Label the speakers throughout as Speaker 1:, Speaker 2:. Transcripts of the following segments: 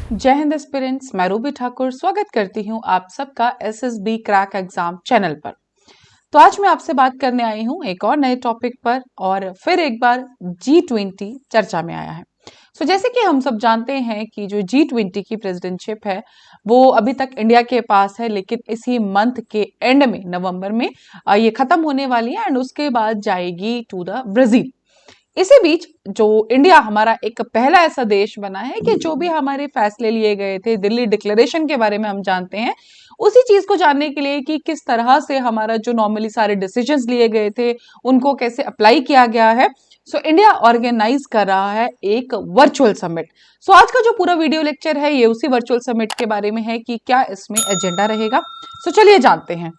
Speaker 1: जय हिंद एस्पिरेंट्स, मैं रूबी ठाकुर स्वागत करती हूं आप सबका एसएसबी क्रैक एग्जाम चैनल पर। तो आज मैं आपसे बात करने आई हूं एक और नए टॉपिक पर और फिर एक बार G20 चर्चा में आया है। जैसे कि हम सब जानते हैं कि जो G20 की प्रेसिडेंटशिप है वो अभी तक इंडिया के पास है, लेकिन इसी मंथ के एंड में नवंबर में ये खत्म होने वाली है एंड उसके बाद जाएगी टू द ब्राजील। इसी बीच जो इंडिया हमारा एक पहला ऐसा देश बना है कि जो भी हमारे फैसले लिए गए थे, दिल्ली डिक्लेरेशन के बारे में हम जानते हैं, उसी चीज को जानने के लिए कि किस तरह से हमारा जो नॉर्मली सारे डिसीजंस लिए गए थे उनको कैसे अप्लाई किया गया है। इंडिया ऑर्गेनाइज कर रहा है एक वर्चुअल समिट। आज का जो पूरा वीडियो लेक्चर है ये उसी वर्चुअल समिट के बारे में है कि क्या इसमें एजेंडा रहेगा। चलिए जानते हैं।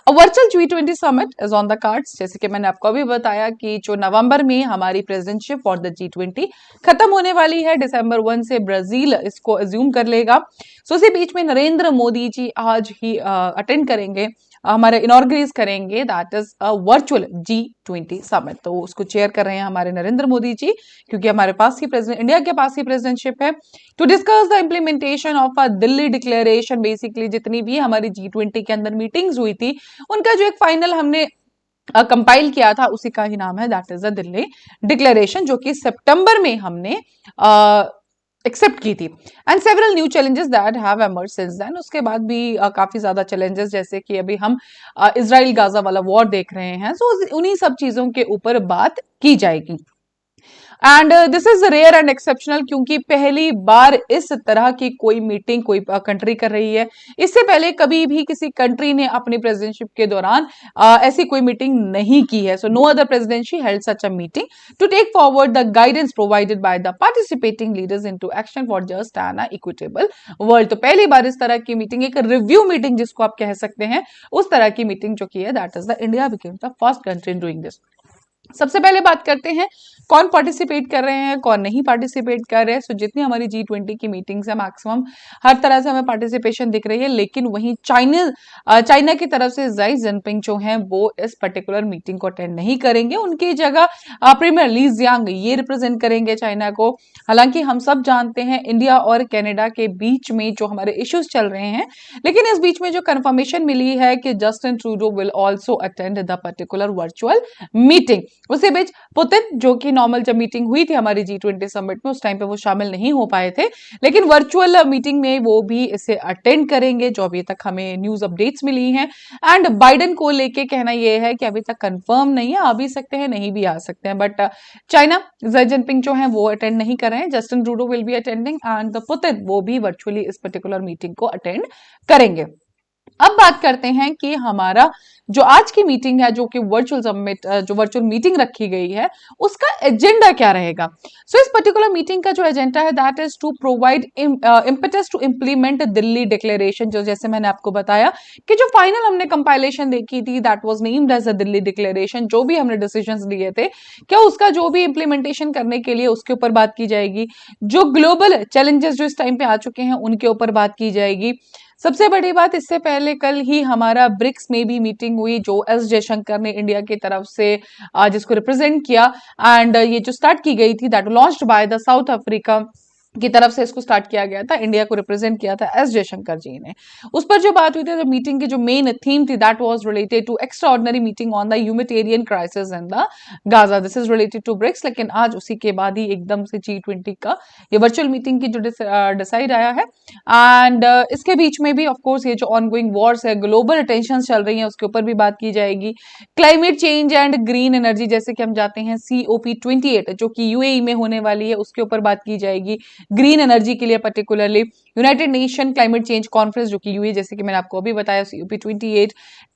Speaker 1: Virtual G20 summit is on the cards. जैसे कि मैंने आपको अभी बताया कि जो नवंबर में हमारी प्रेसिडेंटशिप फॉर द G20 खत्म होने वाली है, दिसंबर 1 से ब्राजील इसको अज्यूम कर लेगा। इसी बीच में नरेंद्र मोदी जी आज ही अटेंड करेंगे, हमारे इनॉर्गेनाइज करेंगे, that is virtual G20 summit. तो उसको चेयर कर रहे हैं हमारे नरेंद्र मोदी जी, क्योंकि हमारे पास ही इंडिया के पास ही प्रेसिडेंटशिप है। To discuss the implementation of a Delhi declaration, basically जितनी भी हमारी G20 के अंदर मीटिंग्स हुई थी उनका जो एक फाइनल हमने कंपाइल किया था उसी का ही नाम है, that is the Delhi declaration, जो कि सितंबर में हमने एक्सेप्ट की थी। And several new challenges that have emerge since then. उसके बाद भी काफी ज्यादा चैलेंजेस, जैसे कि अभी हम इजराइल गाजा वाला वॉर देख रहे हैं, उन्हीं सब चीजों के ऊपर बात की जाएगी। And this is rare and exceptional, क्योंकि पहली बार इस तरह की कोई मीटिंग कोई कंट्री कर रही है। इससे पहले कभी भी किसी कंट्री ने अपनी प्रेसिडेंटशिप के दौरान ऐसी कोई मीटिंग नहीं की है। No other presidency held such a meeting to take forward the guidance provided by the participating leaders into action for just and equitable world. तो पहली बार इस तरह की मीटिंग, एक रिव्यू मीटिंग जिसको आप कह सकते हैं, उस तरह की मीटिंग जो की है, that is the India became the first country in doing this. सबसे पहले बात करते हैं कौन पार्टिसिपेट कर रहे हैं, कौन नहीं पार्टिसिपेट कर रहे हैं। जितनी हमारी G20 की मीटिंग्स है, मैक्सिमम हर तरह से हमें पार्टिसिपेशन दिख रही है, लेकिन वहीं चाइना की तरफ से ज़ी जिनपिंग जो हैं वो इस पर्टिकुलर मीटिंग को अटेंड नहीं करेंगे। उनकी जगह प्रीमियर ली जियांग ये रिप्रेजेंट करेंगे चाइना को। हालांकि हम सब जानते हैं इंडिया और कनाडा के बीच में जो हमारे इश्यूज चल रहे हैं, लेकिन इस बीच में जो कंफर्मेशन मिली है कि Justin Trudeau will also attend the particular virtual meeting. उसी बीच पुतिन, जो कि नॉर्मल जब मीटिंग हुई थी हमारी G20 समिट में, उस टाइम पे वो शामिल नहीं हो पाए थे, लेकिन वर्चुअल मीटिंग में वो भी इसे अटेंड करेंगे, जो अभी तक हमें न्यूज अपडेट्स मिली हैं। एंड बाइडेन को लेके कहना यह है कि अभी तक कंफर्म नहीं है, आ भी सकते हैं नहीं भी आ सकते हैं, बट चाइना ज़ी जिनपिंग जो है वो अटेंड नहीं कर रहे हैं। Justin Trudeau will be attending and the Putin वो भी वर्चुअली इस पर्टिकुलर मीटिंग को अटेंड करेंगे। अब बात करते हैं कि हमारा जो आज की मीटिंग है, जो कि वर्चुअल समिट, जो वर्चुअल मीटिंग रखी गई है, उसका एजेंडा क्या रहेगा। इस पर्टिकुलर मीटिंग का जो एजेंडा है, that is to provide impetus to implement Delhi declaration. जो जैसे मैंने आपको बताया कि जो फाइनल हमने कंपाइलेशन देखी थी, that was named as a Delhi declaration. जो भी हमने डिसीजंस लिए थे, क्या उसका जो भी इंप्लीमेंटेशन करने के लिए उसके ऊपर बात की जाएगी। जो ग्लोबल चैलेंजेस जो इस टाइम पे आ चुके हैं उनके ऊपर बात की जाएगी। सबसे बड़ी बात, इससे पहले कल ही हमारा ब्रिक्स में भी मीटिंग हुई, जो एस जयशंकर ने इंडिया की तरफ से जिसको रिप्रेजेंट किया, एंड ये जो स्टार्ट की गई थी, that launched by the south Africa की तरफ से इसको स्टार्ट किया गया था। इंडिया को रिप्रेजेंट किया था एस जयशंकर जी ने। उस पर जो बात हुई थी, मीटिंग की जो मेन थीम थी, that was related to extraordinary meeting on the humanitarian crisis in the Gaza. This is related to BRICS. लेकिन आज उसी के बाद ही एकदम से G20 का ये वर्चुअल मीटिंग की जो डिसाइड आया है। एंड इसके बीच में भी ऑफकोर्स ये जो ऑनगोइंग वॉर्स है, ग्लोबल टेंशन चल रही है, उसके ऊपर भी बात की जाएगी। Climate change and green energy, जैसे कि हम जाते हैं COP28 जो कि UAE में होने वाली है, उसके ऊपर बात की जाएगी। ग्रीन एनर्जी के लिए particularly United nation climate change conference, जो कि UAE, जैसे कि मैंने आपको अभी बताया, COP28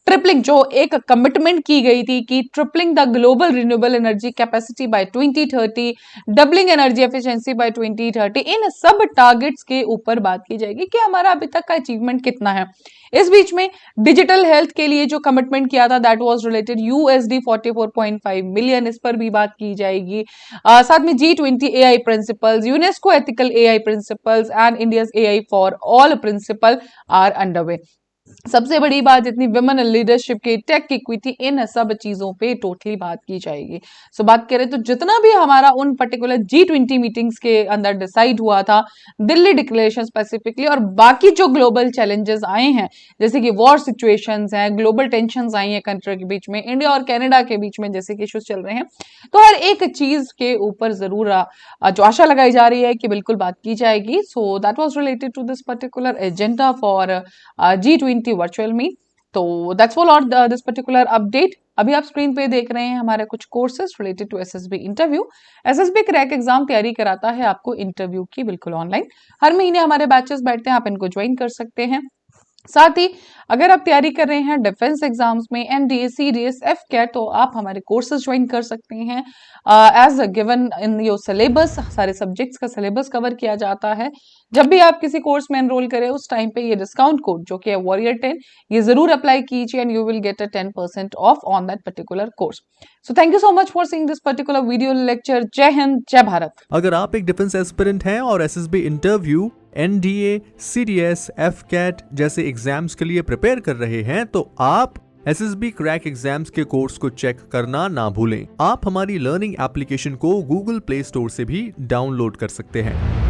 Speaker 1: ट्रिपलिंग, जो एक कमिटमेंट की गई थी कि tripling the global renewable energy capacity by 2030, doubling energy efficiency by 2030, इन सब टारगेट्स के ऊपर बात की जाएगी कि हमारा अभी तक का अचीवमेंट कितना है। इस बीच में डिजिटल हेल्थ के लिए जो कमिटमेंट किया था, that was related USD 44.5 million, इस पर भी बात की जाएगी। साथ में G20 AI principles, UNESCO ethical AI principles and India's AI for all principle are underway. सबसे बड़ी बात, जितनी विमेन लीडरशिप की, टेक इक्विटी, इन सब चीजों पे टोटली बात की जाएगी। सो बात करें तो जितना भी हमारा उन पर्टिकुलर G20 मीटिंग्स के अंदर डिसाइड हुआ था, दिल्ली डिक्लेरेशन स्पेसिफिकली, और बाकी जो ग्लोबल चैलेंजेस आए हैं, जैसे कि वॉर सिचुएशंस हैं, ग्लोबल टेंशंस आई हैं कंट्री के बीच में, इंडिया और कनाडा के बीच में जैसे कि इश्यूज चल रहे हैं, तो हर एक चीज के ऊपर जरूर जो आशा लगाई जा रही है कि बिल्कुल बात की जाएगी। So that was related to this particular agenda for G20 virtual meet. तो दैट्स ऑल और दिस पर्टिकुलर अपडेट। अभी आप स्क्रीन पे देख रहे हैं हमारे कुछ courses related to SSB interview. SSB crack exam तैयारी कराता है आपको इंटरव्यू की बिल्कुल ऑनलाइन। हर महीने हमारे बैचेस बैठते हैं, आप इनको ज्वाइन कर सकते हैं। साथ ही अगर आप तैयारी कर रहे हैं डिफेंस एग्जाम्स में, एनडीए, सीडीएस, एफकेट, तो आप हमारे कोर्सेज ज्वाइन कर सकते हैं। As given in your syllabus, सारे सब्जेक्ट्स का सिलेबस कवर किया जाता है। जब भी आप किसी कोर्स में एनरोल करें उस टाइम पे ये डिस्काउंट कोड जो कि है वॉरियर 10, ये जरूर अप्लाई कीजिए and you will get a 10% of on that particular course. So thank you so much for seeing this particular video lecture. जय हिंद, जय भारत।
Speaker 2: अगर आप एक डिफेंस एस्पिरेंट हैं और एसएसबी इंटरव्यू, एनडीए, सीडीएस, एफकेट जैसे एग्जाम्स के लिए प्रिपेयर कर रहे हैं, तो आप एसएसबी क्रैक एग्जाम्स के कोर्स को चेक करना ना भूलें। आप हमारी लर्निंग एप्लीकेशन को गूगल प्ले स्टोर से भी डाउनलोड कर सकते हैं।